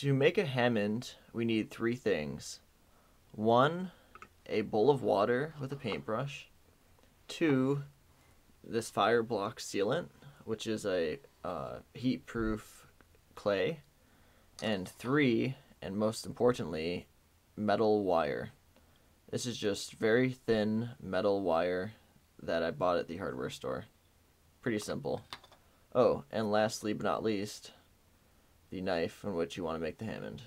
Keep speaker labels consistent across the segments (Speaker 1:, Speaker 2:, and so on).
Speaker 1: To make a Hammond, we need three things. 1, a bowl of water with a paintbrush. 2, this fire block sealant, which is a heat-proof clay. And 3, and most importantly, metal wire. This is just very thin metal wire that I bought at the hardware store. Pretty simple. Oh, and lastly but not least, the knife on which you want to make the Hammond.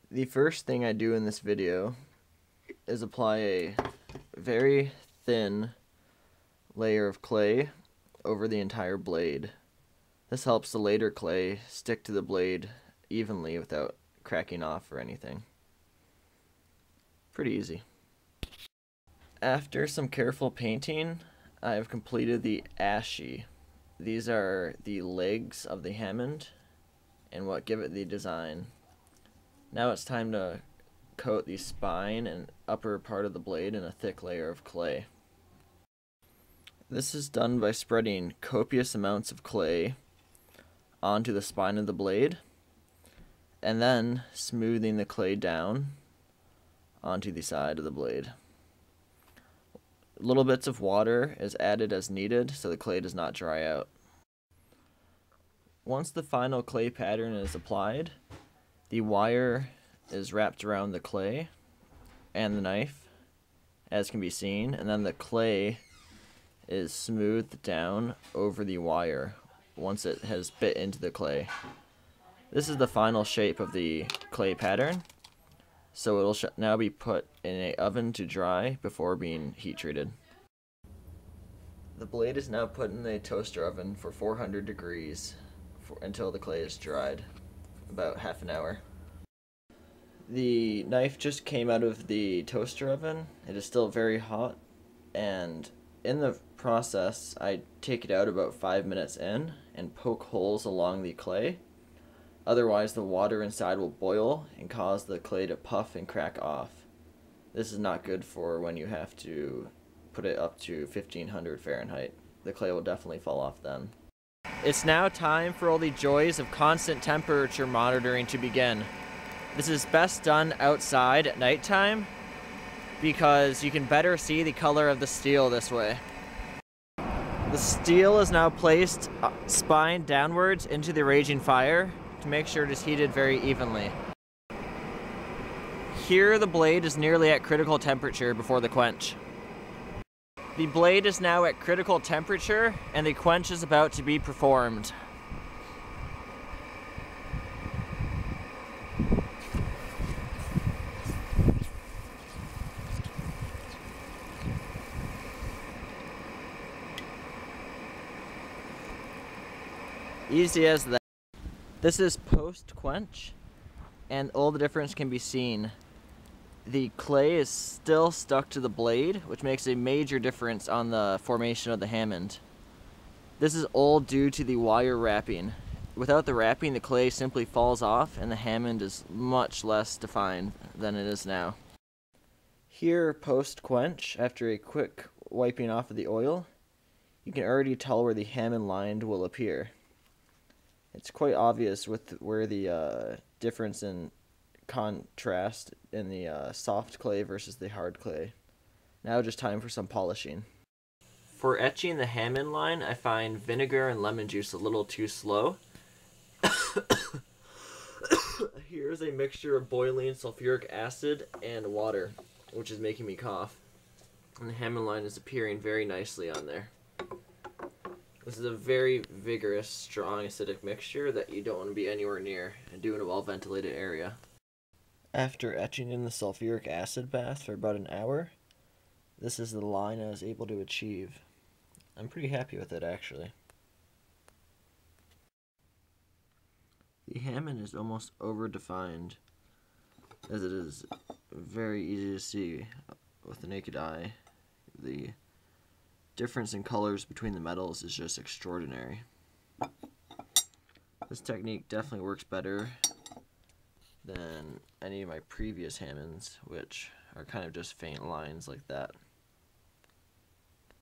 Speaker 1: The first thing I do in this video is apply a very thin layer of clay over the entire blade. This helps the later clay stick to the blade evenly without cracking off or anything. Pretty easy. After some careful painting, I have completed the ashy. These are the legs of the Hammond and what give it the design. Now it's time to coat the spine and upper part of the blade in a thick layer of clay. This is done by spreading copious amounts of clay onto the spine of the blade and then smoothing the clay down onto the side of the blade. Little bits of water is added as needed so the clay does not dry out. Once the final clay pattern is applied, the wire is wrapped around the clay and the knife, as can be seen, and then the clay is smoothed down over the wire once it has bit into the clay. This is the final shape of the clay pattern, so it will now be put in an oven to dry before being heat treated. The blade is now put in a toaster oven for 400 degrees until the clay is dried, about half an hour. The knife just came out of the toaster oven. It is still very hot, and in the process I take it out about 5 minutes in and poke holes along the clay. Otherwise the water inside will boil and cause the clay to puff and crack off. This is not good for when you have to put it up to 1500 Fahrenheit. The clay will definitely fall off then. It's now time for all the joys of constant temperature monitoring to begin. This is best done outside at nighttime because you can better see the color of the steel this way. The steel is now placed spine downwards into the raging fire to make sure it is heated very evenly. Here the blade is nearly at critical temperature before the quench. The blade is now at critical temperature and the quench is about to be performed. Easy as that. This is post-quench, and all the difference can be seen. The clay is still stuck to the blade, which makes a major difference on the formation of the Hammond. This is all due to the wire wrapping. Without the wrapping, the clay simply falls off, and the Hammond is much less defined than it is now. Here, post-quench, after a quick wiping off of the oil, you can already tell where the Hamon line will appear. It's quite obvious with where the difference in contrast in the soft clay versus the hard clay. Now just time for some polishing. For etching the Hamon line, I find vinegar and lemon juice a little too slow. Here's a mixture of boiling sulfuric acid and water, which is making me cough. And the Hamon line is appearing very nicely on there. This is a very vigorous, strong, acidic mixture that you don't want to be anywhere near and do in a well-ventilated area. After etching in the sulfuric acid bath for about an hour, this is the line I was able to achieve. I'm pretty happy with it, actually. The Hamon is almost over-defined, as it is very easy to see with the naked eye. The difference in colors between the metals is just extraordinary. This technique definitely works better than any of my previous Hammonds, which are kind of just faint lines like that.